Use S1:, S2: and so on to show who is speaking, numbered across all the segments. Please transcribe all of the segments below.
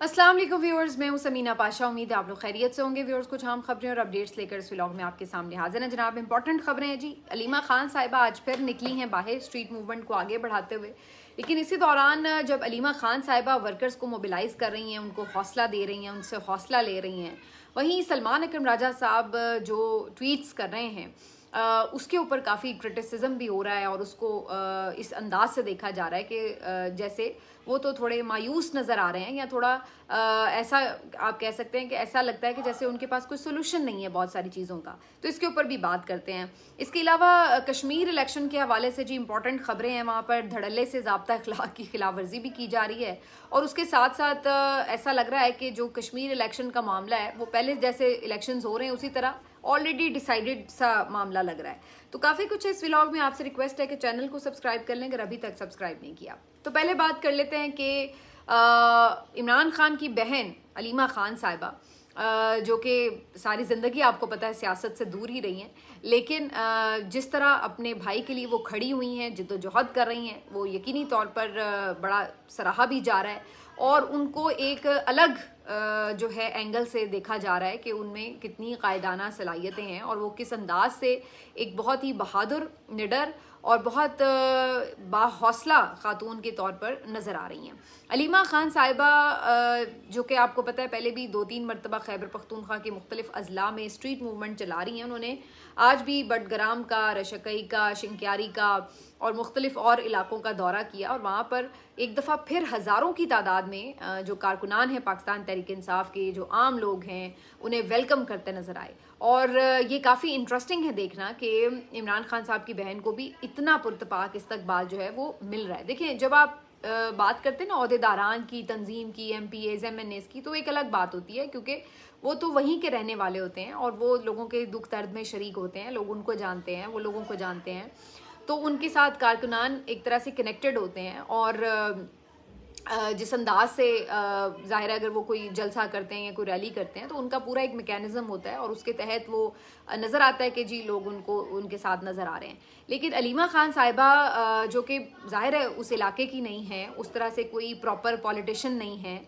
S1: अस्सलाम वालेकुम व्यूअर्स, मैं हूं समीना पाशा। उम्मीद है आप लोग खैरियत से होंगे। व्यूअर्स, कुछ आम खबरें और अपडेट्स लेकर इस व्लॉग में आपके सामने हाजिर हैं जनाब। इंपॉर्टेंट खबरें हैं जी। अलीमा खान साहिबा आज फिर निकली हैं बाहर स्ट्रीट मूवमेंट को आगे बढ़ाते हुए। लेकिन इसी दौरान जब अलीमा खान साहिबा वर्कर्स को मोबिलाइज कर रही हैं, उनको हौसला दे रही हैं, उनसे हौसला ले रही हैं, वहीं सलमान अकरम राजा साहब जो ट्वीट्स कर रहे हैं उसके ऊपर काफ़ी क्रिटिसिज्म भी हो रहा है और उसको इस अंदाज से देखा जा रहा है कि जैसे वो तो थोड़े मायूस नज़र आ रहे हैं, या थोड़ा ऐसा आप कह सकते हैं कि ऐसा लगता है कि जैसे उनके पास कोई सोल्यूशन नहीं है बहुत सारी चीज़ों का। तो इसके ऊपर भी बात करते हैं। इसके अलावा कश्मीर इलेक्शन के हवाले से जी इंपॉर्टेंट खबरें हैं। वहाँ पर धड़ल्ले से ज़ाब्ता अखलाक की खिलाफ वर्जी भी की जा रही है और उसके साथ साथ ऐसा लग रहा है कि जो कश्मीर इलेक्शन का मामला है वो पहले जैसे इलेक्शंस हो रहे हैं उसी तरह ऑलरेडी डिसाइडेड सा मामला लग रहा है। तो काफ़ी कुछ इस व्लॉग में। आपसे रिक्वेस्ट है कि चैनल को सब्सक्राइब कर लें अगर अभी तक सब्सक्राइब नहीं किया। तो पहले बात कर लेते हैं कि इमरान खान की बहन अलीमा खान साहिबा जो कि सारी ज़िंदगी आपको पता है सियासत से दूर ही रही हैं, लेकिन जिस तरह अपने भाई के लिए वो खड़ी हुई हैं, जिद्दोजहद कर रही हैं, वो यकीनी तौर पर बड़ा सराहा भी जा रहा है और उनको एक अलग जो है एंगल से देखा जा रहा है कि उनमें कितनी कायदाना सलाहियतें हैं और वो किस अंदाज से एक बहुत ही बहादुर, निडर और बहुत बाहौसला खातून के तौर पर नज़र आ रही हैं। अलीमा खान साहिबा जो कि आपको पता है पहले भी 2-3 मरतबा खैबर पख्तूनख्वा के मुख्तलिफ अजला में स्ट्रीट मूवमेंट चला रही हैं। उन्होंने आज भी बडगराम का, रशकई का, शिंक्यारी का और मुख्तलिफ और इलाकों का दौरा किया और वहाँ पर एक दफ़ा फिर हज़ारों की तादाद में जो कारकुनान हैं पाकिस्तान तहरीक इंसाफ के, जो आम लोग हैं, उन्हें वेलकम करते नज़र आए। और ये काफ़ी इंटरेस्टिंग है देखना कि इमरान खान साहब की बहन को भी इतना पुरतपाक इस्तकबाल जो है वो मिल रहा है। देखिए, जब आप बात करते हैं ना ओहदेदारान की, तंजीम की, MPAs MNAs की, तो एक अलग बात होती है क्योंकि वो तो वहीं के रहने वाले होते हैं और वो लोगों के दुख दर्द में शरीक होते हैं, लोग उनको जानते हैं, वो लोगों को जानते हैं, तो उनके साथ कारकुनान एक तरह से कनेक्टेड होते हैं। और जिस अंदाज से ज़ाहिर है अगर वो कोई जलसा करते हैं या कोई रैली करते हैं तो उनका पूरा एक मैकेनिज़्म होता है और उसके तहत वो नज़र आता है कि जी लोग उनको उनके साथ नज़र आ रहे हैं। लेकिन अलीमा खान साहिबा जो कि ज़ाहिर है उस इलाके की नहीं है, उस तरह से कोई प्रॉपर पॉलिटिशियन नहीं है,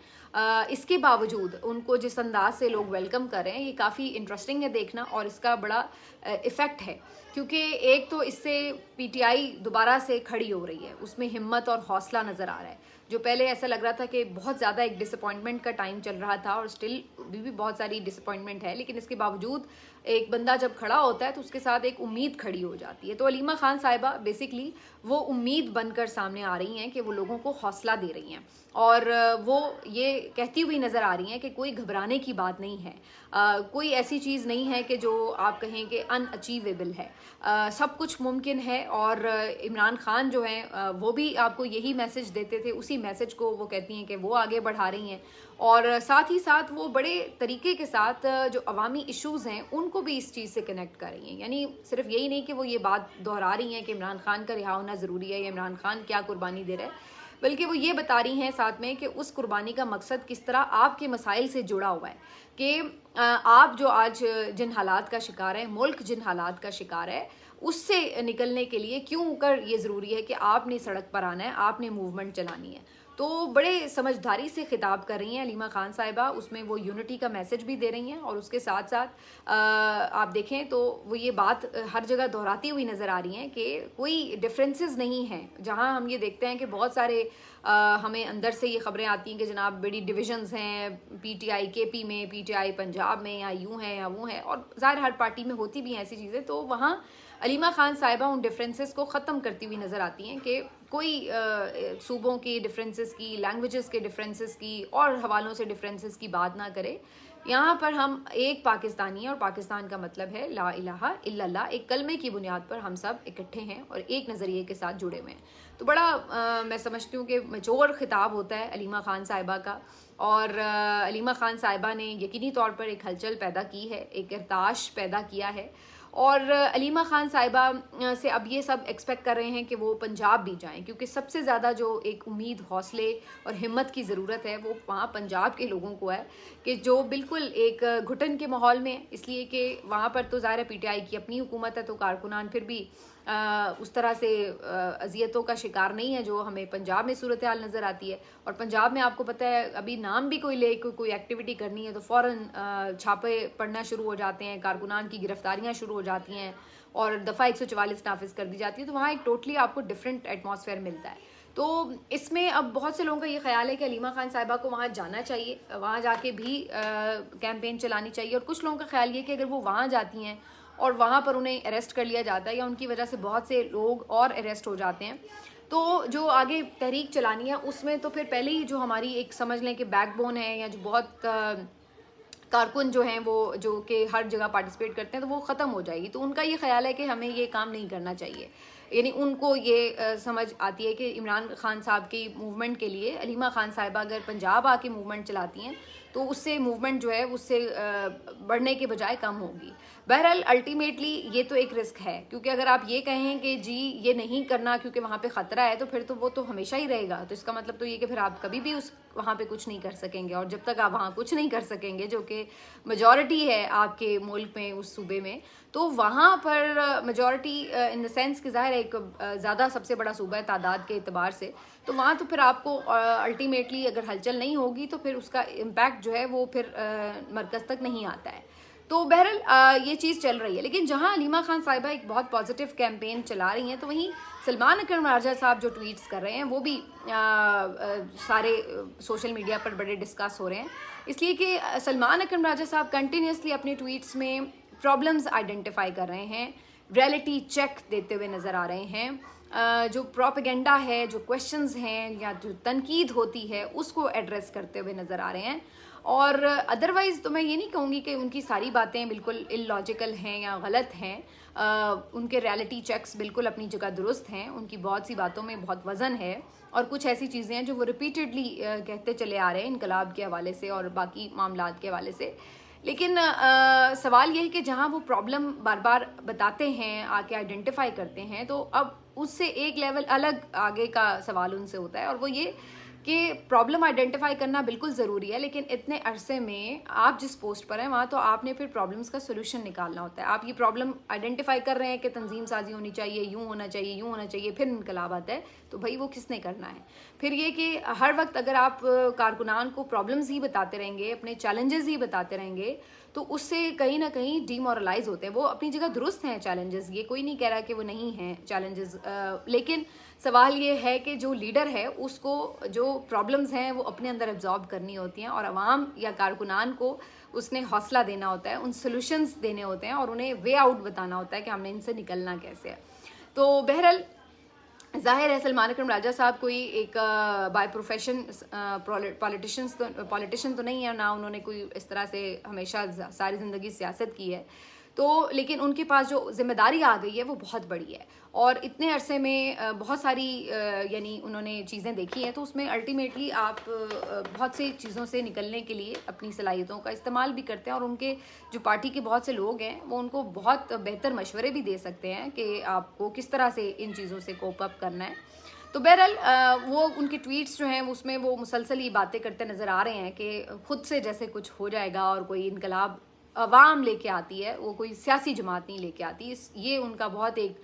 S1: इसके बावजूद उनको जिस अंदाज से लोग वेलकम कर रहे हैं ये काफ़ी इंटरेस्टिंग है देखना और इसका बड़ा इफ़ेक्ट है क्योंकि एक तो इससे PTI दोबारा से खड़ी हो रही है, उसमें हिम्मत और हौसला नज़र आ रहा है। जो पहले ऐसा लग रहा था कि बहुत ज़्यादा एक डिसअपॉइंटमेंट का टाइम चल रहा था और स्टिल भी बहुत सारी डिसअपॉइंटमेंट है, लेकिन इसके बावजूद एक बंदा जब खड़ा होता है तो उसके साथ एक उम्मीद खड़ी हो जाती है। तो अलीमा खान साहिबा बेसिकली वो उम्मीद बनकर सामने आ रही हैं कि वो लोगों को हौसला दे रही हैं और वो ये कहती हुई नज़र आ रही हैं कि कोई घबराने की बात नहीं है, कोई ऐसी चीज़ नहीं है कि जो आप कहें कि अनअचीवेबल है, सब कुछ मुमकिन है। और इमरान खान जो हैं वो भी आपको यही मैसेज देते थे, उसी मैसेज को वो कहती हैं कि वो आगे बढ़ा रही हैं और साथ ही साथ वो बड़े तरीके के साथ जो अवामी इश्यूज़ हैं उनको भी इस चीज़ से कनेक्ट कर रही हैं। यानी सिर्फ यही नहीं कि वो ये बात दोहरा रही हैं कि इमरान खान का रिहा होना ज़रूरी है या इमरान खान क्या कुर्बानी दे रहा है, बल्कि वो ये बता रही हैं साथ में कि उस कुर्बानी का मकसद किस तरह आपके मसाइल से जुड़ा हुआ है कि आप जो आज जिन हालात का शिकार है, मुल्क जिन हालात का शिकार है, उससे निकलने के लिए क्यों कर ये ज़रूरी है कि आपने सड़क पर आना है, आपने मूवमेंट चलानी है। तो बड़े समझदारी से खिताब कर रही हैं अलीमा खान साहिबा, उसमें वो यूनिटी का मैसेज भी दे रही हैं और उसके साथ साथ आप देखें तो वो ये बात हर जगह दोहराती हुई नज़र आ रही हैं कि कोई डिफरेंसेस नहीं हैं। जहां हम ये देखते हैं कि बहुत सारे हमें अंदर से ये खबरें आती हैं कि जनाब बड़ी डिविजन्स हैं, PTI KP में, PTI पंजाब में, या यूँ हैं या वो हैं, और ज़ाहिर हर पार्टी में होती भी हैं ऐसी चीज़ें। तो वहाँ अलीमा खान साहिबा उन डिफरेंसेस को ख़त्म करती हुई नज़र आती हैं कि कोई सूबों की डिफरेंसेस की, लैंग्वेजेस के डिफरेंसेस की और हवालों से डिफरेंसेस की बात ना करे। यहाँ पर हम एक पाकिस्तानी हैं और पाकिस्तान का मतलब है ला इलाहा इल्लल्लाह, एक कलमे की बुनियाद पर हम सब इकट्ठे हैं और एक नज़रिए के साथ जुड़े हुए हैं। तो बड़ा मैं समझती हूँ कि मैच्योर खिताब होता है अलीमा खान साहिबा का और अलीमा खान साहिबा ने यकीनी तौर पर एक हलचल पैदा की है, एक इर्ताश पैदा किया है और अलीमा खान साहिबा से अब ये सब एक्सपेक्ट कर रहे हैं कि वो पंजाब भी जाएं क्योंकि सबसे ज़्यादा जो एक उम्मीद, हौसले और हिम्मत की ज़रूरत है वो वहाँ पंजाब के लोगों को है कि जो बिल्कुल एक घुटन के माहौल में, इसलिए कि वहाँ पर तो ज़ाहिर है PTI की अपनी हुकूमत है तो कारकुनान फिर भी उस तरह से अजियतों का शिकार नहीं है जो हमें पंजाब में सूरत हाल नज़र आती है। और पंजाब में आपको पता है अभी नाम भी कोई ले कोई एक्टिविटी करनी है तो फ़ौरन छापे पड़ना शुरू हो जाते हैं, कारकुनान की गिरफ्तारियाँ शुरू हो जाती हैं और दफ़ा 144 नाफिज कर दी जाती है। तो वहाँ एक टोटली आपको डिफरेंट एटमॉस्फेयर मिलता है। तो इसमें अब बहुत से लोगों का ये ख्याल है कि हलीमा खान साहिबा को वहाँ जाना चाहिए, वहाँ जाके भी कैंपेन चलानी चाहिए। और कुछ लोगों का ख्याल ये कि अगर वो वहाँ जाती हैं और वहाँ पर उन्हें अरेस्ट कर लिया जाता है या उनकी वजह से बहुत से लोग और अरेस्ट हो जाते हैं तो जो आगे तहरीक चलानी है उसमें तो फिर पहले ही जो हमारी एक समझ लें कि बैकबोन है या जो बहुत कारकुन जो हैं वो जो कि हर जगह पार्टिसिपेट करते हैं तो वो ख़त्म हो जाएगी। तो उनका ये ख्याल है कि हमें ये काम नहीं करना चाहिए, यानी उनको ये समझ आती है कि इमरान खान साहब की मूवमेंट के लिए हलीमा खान साहिबा अगर पंजाब आके मूवमेंट चलाती हैं तो उससे मूवमेंट जो है उससे बढ़ने के बजाय कम होगी। बहरहाल अल्टीमेटली ये तो एक रिस्क है, क्योंकि अगर आप ये कहें कि जी ये नहीं करना क्योंकि वहाँ पे ख़तरा है तो फिर तो वो तो हमेशा ही रहेगा। तो इसका मतलब तो ये कि फिर आप कभी भी उस वहाँ पे कुछ नहीं कर सकेंगे। और जब तक आप वहाँ कुछ नहीं कर सकेंगे जो कि मेजॉरिटी है आपके मुल्क में उस सूबे में, तो वहाँ पर मेजॉरिटी इन द सेंस कि ज़ाहिर है एक ज़्यादा सबसे बड़ा सूबा है तादाद के एतबार से, तो वहाँ तो फिर आपको अल्टीमेटली अगर हलचल नहीं होगी तो फिर उसका इम्पैक्ट जो है वो फिर मरकज़ तक नहीं आता है। तो बहरहाल ये चीज़ चल रही है। लेकिन जहाँ हलीमा खान साहिबा एक बहुत पॉजिटिव कैंपेन चला रही हैं तो वहीं सलमान अकरम राजा साहब जो ट्वीट्स कर रहे हैं वो भी सारे सोशल मीडिया पर बड़े डिस्कस हो रहे हैं, इसलिए कि सलमान अकरम राजा साहब कंटिन्यूसली अपने ट्वीट्स में प्रॉब्लम्स आइडेंटिफाई कर रहे हैं, रियलिटी चेक देते हुए नज़र आ रहे हैं, जो प्रोपेगेंडा है, जो क्वेश्चंस हैं या जो तनकीद होती है उसको एड्रेस करते हुए नज़र आ रहे हैं। और अदरवाइज़ तो मैं ये नहीं कहूँगी कि उनकी सारी बातें बिल्कुल इलॉजिकल हैं या गलत हैं, उनके रियलिटी चेक्स बिल्कुल अपनी जगह दुरुस्त हैं, उनकी बहुत सी बातों में बहुत वज़न है और कुछ ऐसी चीज़ें हैं जो वो रिपीटेडली कहते चले आ रहे हैं इनकलाब के हवाले से और बाकी मामलात के हवाले से। लेकिन सवाल ये है कि जहाँ वो प्रॉब्लम बार बार बताते हैं, आके आइडेंटिफाई करते हैं, तो अब उससे एक लेवल अलग आगे का सवाल उनसे होता है और वो ये कि प्रॉब्लम आइडेंटिफाई करना बिल्कुल ज़रूरी है, लेकिन इतने अरसे में आप जिस पोस्ट पर हैं वहाँ तो आपने फिर प्रॉब्लम्स का सोल्यूशन निकालना होता है। आप ये प्रॉब्लम आइडेंटिफाई कर रहे हैं कि तंजीम साजी होनी चाहिए, यूँ होना चाहिए, यूँ होना चाहिए, फिर इनकलाब आता है, तो भाई वो किसने करना है? फिर ये कि हर वक्त अगर आप कारकुनान को प्रॉब्लम्स ही बताते रहेंगे, अपने चैलेंजेस ही बताते रहेंगे, तो उससे कहीं ना कहीं डीमोरलाइज होते हैं। वो अपनी जगह दुरुस्त हैं चैलेंजेस, ये कोई नहीं कह रहा कि वो नहीं हैं चैलेंजेस, लेकिन सवाल ये है कि जो लीडर है उसको जो प्रॉब्लम्स हैं वो अपने अंदर एब्जॉर्ब करनी होती हैं और अवाम या कारकुनान को उसने हौसला देना होता है, उन सोल्यूशंस देने होते हैं और उन्हें वे आउट बताना होता है कि हमने इनसे निकलना कैसे है। तो बहरहाल ज़ाहिर है सलमान अकरम राजा साहब कोई एक बाय प्रोफेशन पॉलिटिशियन तो नहीं है, ना उन्होंने कोई इस तरह से हमेशा सारी ज़िंदगी सियासत की है, तो लेकिन उनके पास जो जिम्मेदारी आ गई है वो बहुत बड़ी है और इतने अरसे में बहुत सारी यानी उन्होंने चीज़ें देखी हैं, तो उसमें अल्टीमेटली आप बहुत सी चीज़ों से निकलने के लिए अपनी सलाहियतों का इस्तेमाल भी करते हैं और उनके जो पार्टी के बहुत से लोग हैं वो उनको बहुत बेहतर मशवरे भी दे सकते हैं कि आपको किस तरह से इन चीज़ों से कोप अप करना है। तो बहरहाल वो उनके ट्वीट्स जो हैं उसमें वो मुसलसल ये बातें करते नज़र आ रहे हैं कि खुद से जैसे कुछ हो जाएगा और कोई इनकलाब अवाम लेके आती है, वो कोई सियासी जमात नहीं लेके आती। ये उनका बहुत एक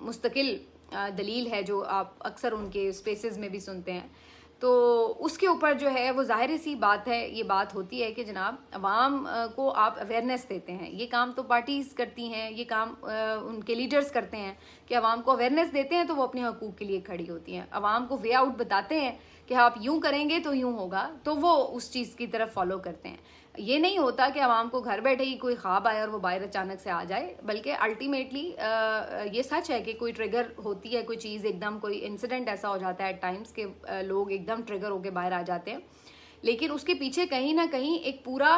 S1: मुस्तकिल दलील है जो आप अक्सर उनके स्पेसेस में भी सुनते हैं। तो उसके ऊपर जो है वो ज़ाहिर सी बात है, ये बात होती है कि जनाब अवाम को आप अवेयरनेस देते हैं, ये काम तो पार्टीज़ करती हैं, ये काम उनके लीडर्स करते हैं कि अवाम को अवेयरनेस देते हैं तो वो अपने हकूक़ के लिए खड़ी होती हैं, अवाम को वे आउट बताते हैं कि आप यूँ करेंगे तो यूँ होगा, तो वो उस चीज़ की तरफ फॉलो करते हैं। ये नहीं होता कि आवाम को घर बैठे ही कोई ख्वाब आए और वो बाहर अचानक से आ जाए, बल्कि अल्टीमेटली ये सच है कि कोई ट्रिगर होती है, कोई चीज़ एकदम कोई इंसिडेंट ऐसा हो जाता है एट टाइम्स के लोग एकदम ट्रिगर होकर बाहर आ जाते हैं, लेकिन उसके पीछे कहीं ना कहीं एक पूरा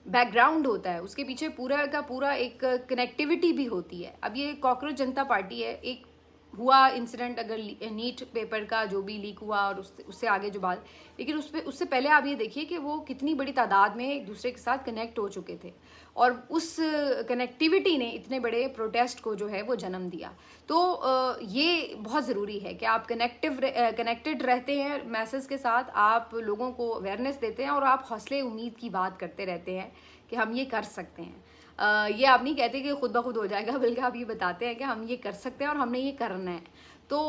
S1: बैकग्राउंड होता है, उसके पीछे पूरा का पूरा एक कनेक्टिविटी भी होती है। अब ये कॉकरोच जनता पार्टी है, एक हुआ इंसिडेंट अगर नीट पेपर का जो भी लीक हुआ और उससे आगे जो बात, लेकिन उससे पहले आप ये देखिए कि वो कितनी बड़ी तादाद में एक दूसरे के साथ कनेक्ट हो चुके थे और उस कनेक्टिविटी ने इतने बड़े प्रोटेस्ट को जो है वो जन्म दिया। तो ये बहुत ज़रूरी है कि आप कनेक्टेड रहते हैं मैसेज के साथ, आप लोगों को अवेयरनेस देते हैं और आप हौसले उम्मीद की बात करते रहते हैं कि हम ये कर सकते हैं। یہ آپ نہیں کہتے کہ خود بخود ہو جائے گا، بلکہ آپ یہ بتاتے ہیں کہ ہم یہ کر سکتے ہیں اور ہم نے یہ کرنا ہے. تو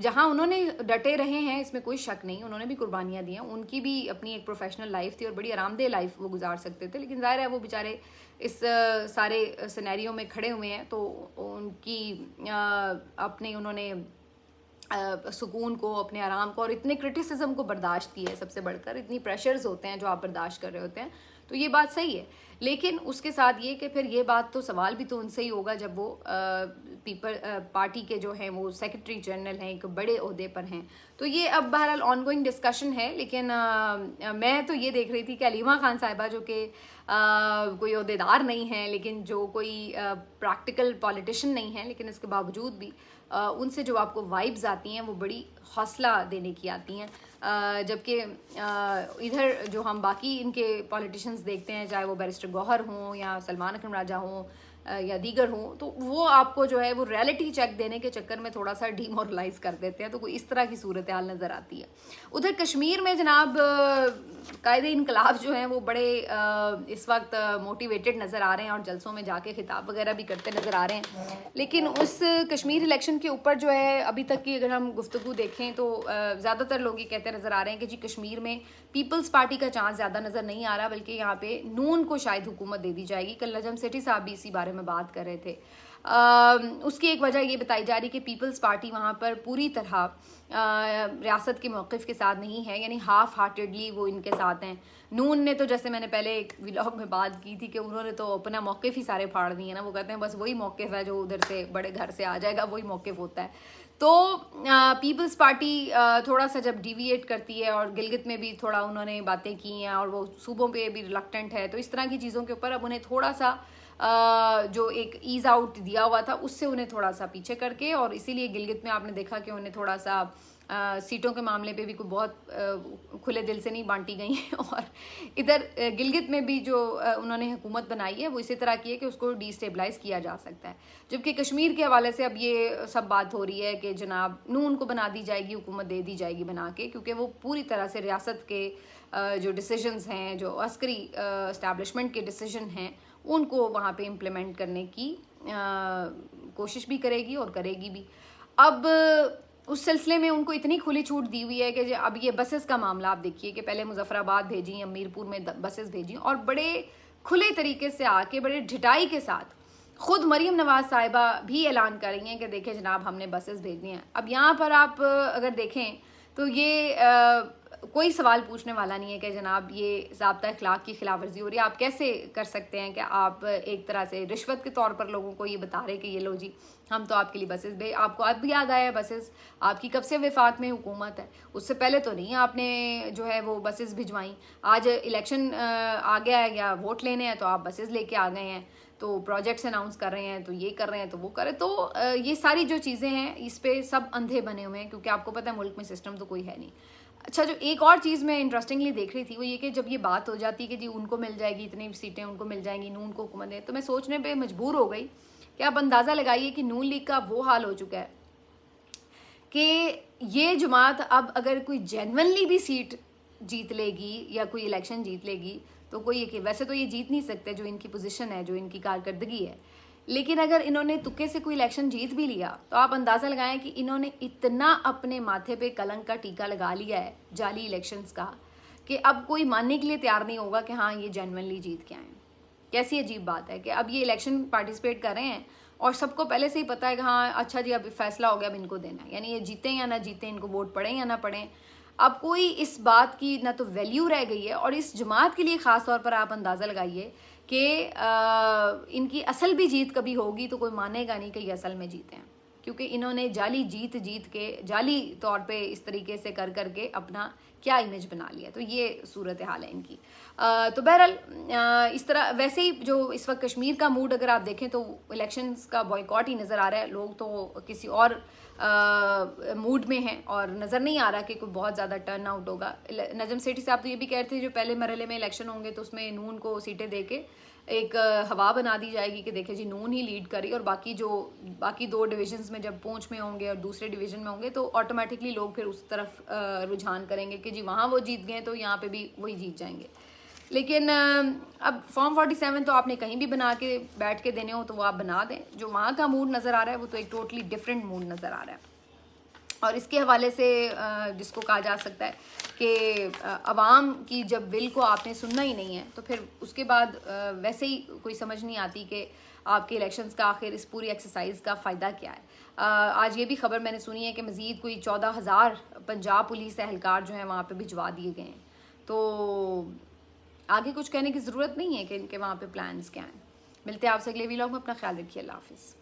S1: جہاں انہوں نے ڈٹے رہے ہیں اس میں کوئی شک نہیں، انہوں نے بھی قربانیاں دی ہیں، ان کی بھی اپنی ایک پروفیشنل لائف تھی اور بڑی آرام دہ لائف وہ گزار سکتے تھے، لیکن ظاہر ہے وہ بیچارے اس سارے سینیریو میں کھڑے ہوئے ہیں، تو ان کی اپنے انہوں نے سکون کو، اپنے آرام کو اور اتنے کرٹیسزم کو برداشت کیا ہے، سب سے بڑھ کر اتنی پریشرز ہوتے ہیں جو آپ برداشت کر رہے ہوتے ہیں، تو یہ بات صحیح ہے. لیکن اس کے ساتھ یہ کہ پھر یہ بات تو سوال بھی تو ان سے ہی ہوگا جب وہ پارٹی کے جو ہیں وہ سیکرٹری جنرل ہیں، ایک بڑے عہدے پر ہیں. تو یہ اب بہرحال آن گوئنگ ڈسکشن ہے، لیکن میں تو یہ دیکھ رہی تھی کہ علیمہ خان صاحبہ جو کہ کوئی عہدیدار نہیں ہیں، لیکن جو کوئی پریکٹیکل پولیٹیشین نہیں ہیں، لیکن اس کے باوجود بھی ان سے جو آپ کو وائبز آتی ہیں وہ بڑی حوصلہ دینے کی آتی ہیں. جبکہ ادھر جو ہم باقی ان کے پولیٹیشنز دیکھتے ہیں، چاہے وہ بیرسٹر گوہر ہوں یا سلمان اکرم راجہ ہوں یا دیگر ہوں، تو وہ آپ کو جو ہے وہ ریئلٹی چیک دینے کے چکر میں تھوڑا سا ڈی مورلائز کر دیتے ہیں، تو کوئی اس طرح کی صورتحال نظر آتی ہے. ادھر کشمیر میں جناب قائد انقلاب جو ہیں وہ بڑے اس وقت موٹیویٹڈ نظر آ رہے ہیں اور جلسوں میں جا کے خطاب وغیرہ بھی کرتے نظر آ رہے ہیں. لیکن اس کشمیر الیکشن کے اوپر جو ہے ابھی تک کی اگر ہم گفتگو دیکھیں تو زیادہ تر لوگ یہ کہتے نظر آ رہے ہیں کہ جی کشمیر میں پیپلز پارٹی کا چانس زیادہ نظر نہیں آ رہا، بلکہ یہاں پہ نون کو شاید حکومت دے دی جائے گی. کل نجم سیٹھی صاحب بھی اسی بارے میں بات کر رہے تھے. اس کی ایک وجہ یہ بتائی جا رہی کہ پیپلز پارٹی وہاں پر پوری طرح ریاست کے موقف کے ساتھ نہیں ہے، یعنی ہاف ہارٹیڈلی وہ ان کے ساتھ ہیں. نون نے تو جیسے میں نے پہلے ایک ولاگ میں بات کی تھی کہ انہوں نے تو اپنا موقف ہی سارے پھاڑ دیے نا، وہ کہتے ہیں بس وہی موقف ہے جو ادھر سے بڑے گھر سے آ جائے گا، وہی موقف ہوتا ہے. تو پیپلز پارٹی تھوڑا سا جب ڈیویٹ کرتی ہے، اور گلگت میں بھی تھوڑا انہوں نے باتیں کی ہیں اور وہ صوبوں پہ بھی ریلکٹنٹ ہے، تو اس طرح کی چیزوں کے اوپر اب انہیں تھوڑا سا جو ایک ایز آؤٹ دیا ہوا تھا اس سے انہیں تھوڑا سا پیچھے کر کے، اور اسی لیے گلگت میں آپ نے دیکھا کہ انہیں تھوڑا سا سیٹوں کے معاملے پہ بھی کوئی بہت کھلے دل سے نہیں بانٹی گئی ہیں. اور ادھر گلگت میں بھی جو انہوں نے حکومت بنائی ہے وہ اسی طرح کی ہے کہ اس کو ڈی اسٹیبلائز کیا جا سکتا ہے. جبکہ کشمیر کے حوالے سے اب یہ سب بات ہو رہی ہے کہ جناب نون کو بنا دی جائے گی، حکومت دے دی جائے گی بنا کے، کیونکہ وہ پوری طرح سے ریاست کے جو ڈیسیجنز ہیں، جو عسکری اسٹیبلشمنٹ کے ڈیسیجن ہیں، ان کو وہاں پہ امپلیمنٹ کرنے کی کوشش بھی کرے گی اور کرے گی بھی. اب اس سلسلے میں ان کو اتنی کھلی چھوٹ دی ہوئی ہے کہ اب یہ بسز کا معاملہ آپ دیکھیے کہ پہلے مظفر آباد بھیجیں، اب میرپور میں بسز بھیجیں، اور بڑے کھلے طریقے سے آ کے بڑے ڈھٹائی کے ساتھ خود مریم نواز صاحبہ بھی اعلان کر رہی ہیں کہ دیکھیں جناب ہم نے بسز بھیجنی ہیں. اب یہاں پر آپ اگر دیکھیں تو یہ کوئی سوال پوچھنے والا نہیں ہے کہ جناب یہ ضابطہ اخلاق کی خلاف ورزی ہو رہی ہے. آپ کیسے کر سکتے ہیں کہ آپ ایک طرح سے رشوت کے طور پر لوگوں کو یہ بتا رہے کہ یہ لو جی ہم تو آپ کے لیے بسز آپ کو اب بھی یاد آیا ہے بسز آپ کی کب سے وفاق میں حکومت ہے، اس سے پہلے تو نہیں آپ نے جو ہے وہ بسز بھجوائیں. آج الیکشن آ گیا ہے یا ووٹ لینے ہیں تو آپ بسز لے کے آ گئے ہیں، تو پروجیکٹس اناؤنس کر رہے ہیں، تو یہ کر رہے ہیں تو وہ کرے. تو یہ ساری جو چیزیں ہیں اس پہ سب اندھے بنے ہوئے ہیں، کیونکہ آپ کو پتہ ہے ملک میں سسٹم تو کوئی ہے نہیں. اچھا، جو ایک اور چیز میں انٹرسٹنگلی دیکھ رہی تھی وہ یہ کہ جب یہ بات ہو جاتی کہ جی ان کو مل جائے گی اتنی سیٹیں، ان کو مل جائیں گی، نون کو حکومت ہے، تو میں سوچنے پہ مجبور ہو گئی کہ آپ اندازہ لگائیے کہ نون لیگ کا وہ حال ہو چکا ہے کہ یہ جماعت اب اگر کوئی جینونلی بھی سیٹ جیت لے گی یا کوئی الیکشن جیت لے گی تو کوئی کہ ویسے تو یہ جیت نہیں سکتے جو ان کی پوزیشن ہے، جو ان کی کارکردگی ہے، لیکن اگر انہوں نے تکے سے کوئی الیکشن جیت بھی لیا تو آپ اندازہ لگائیں کہ انہوں نے اتنا اپنے ماتھے پہ کلنک کا ٹیکا لگا لیا ہے جعلی الیکشنز کا کہ اب کوئی ماننے کے لیے تیار نہیں ہوگا کہ ہاں یہ جینونلی جیت کے آئے ہیں. کیسی عجیب بات ہے کہ اب یہ الیکشن پارٹیسپیٹ کر رہے ہیں اور سب کو پہلے سے ہی پتہ ہے کہ ہاں اچھا جی اب فیصلہ ہو گیا اب ان کو دینا ہے، یعنی یہ جیتیں یا نہ جیتیں، ان کو ووٹ پڑیں یا نہ پڑیں. اب کوئی اس بات کی نہ تو ویلیو رہ گئی ہے، اور اس جماعت کے لیے خاص طور پر آپ اندازہ لگائیے کہ ان کی اصل بھی جیت کبھی ہوگی تو کوئی مانے گا نہیں کہ یہ اصل میں جیتے ہیں، کیونکہ انہوں نے جعلی جیت کے جعلی طور پہ اس طریقے سے کر کے اپنا کیا امیج بنا لیا. تو یہ صورتحال ہے ان کی. تو بہرحال اس طرح ویسے ہی جو اس وقت کشمیر کا موڈ اگر آپ دیکھیں تو الیکشنز کا بائیکاٹ ہی نظر آ رہا ہے. لوگ تو کسی اور موڈ میں ہیں اور نظر نہیں آ رہا کہ کوئی بہت زیادہ ٹرن آؤٹ ہوگا. نجم سیٹھی صاحب تو یہ بھی کہتے تھے جو پہلے مرحلے میں الیکشن ہوں گے تو اس میں نون کو سیٹیں دے کے ایک ہوا بنا دی جائے گی کہ دیکھیں جی نون ہی لیڈ کری، اور باقی دو ڈویژنز میں جب پونچھ میں ہوں گے اور دوسرے ڈویژن میں ہوں گے تو آٹومیٹکلی لوگ پھر اس طرف رجحان کریں گے کہ جی وہاں وہ جیت گئے تو یہاں پہ بھی وہی جیت جائیں گے. لیکن اب فارم 47 تو آپ نے کہیں بھی بنا کے بیٹھ کے دینے ہو تو وہ آپ بنا دیں. جو وہاں کا موڈ نظر آ رہا ہے وہ تو ایک ٹوٹلی ڈفرینٹ موڈ نظر آ رہا ہے. اور اس کے حوالے سے جس کو کہا جا سکتا ہے کہ عوام کی جب ول کو آپ نے سننا ہی نہیں ہے تو پھر اس کے بعد ویسے ہی کوئی سمجھ نہیں آتی کہ آپ کے الیکشنز کا آخر اس پوری ایکسرسائز کا فائدہ کیا ہے. آج یہ بھی خبر میں نے سنی ہے کہ مزید کوئی 14,000 پنجاب پولیس اہلکار جو ہیں وہاں پہ بھجوا دیے گئے ہیں. تو آگے کچھ کہنے کی ضرورت نہیں ہے کہ ان کے وہاں پہ پلانز کیا ہیں. ملتے ہیں آپ سے اگلے ویلاگ میں. اپنا خیال رکھیے. اللہ حافظ.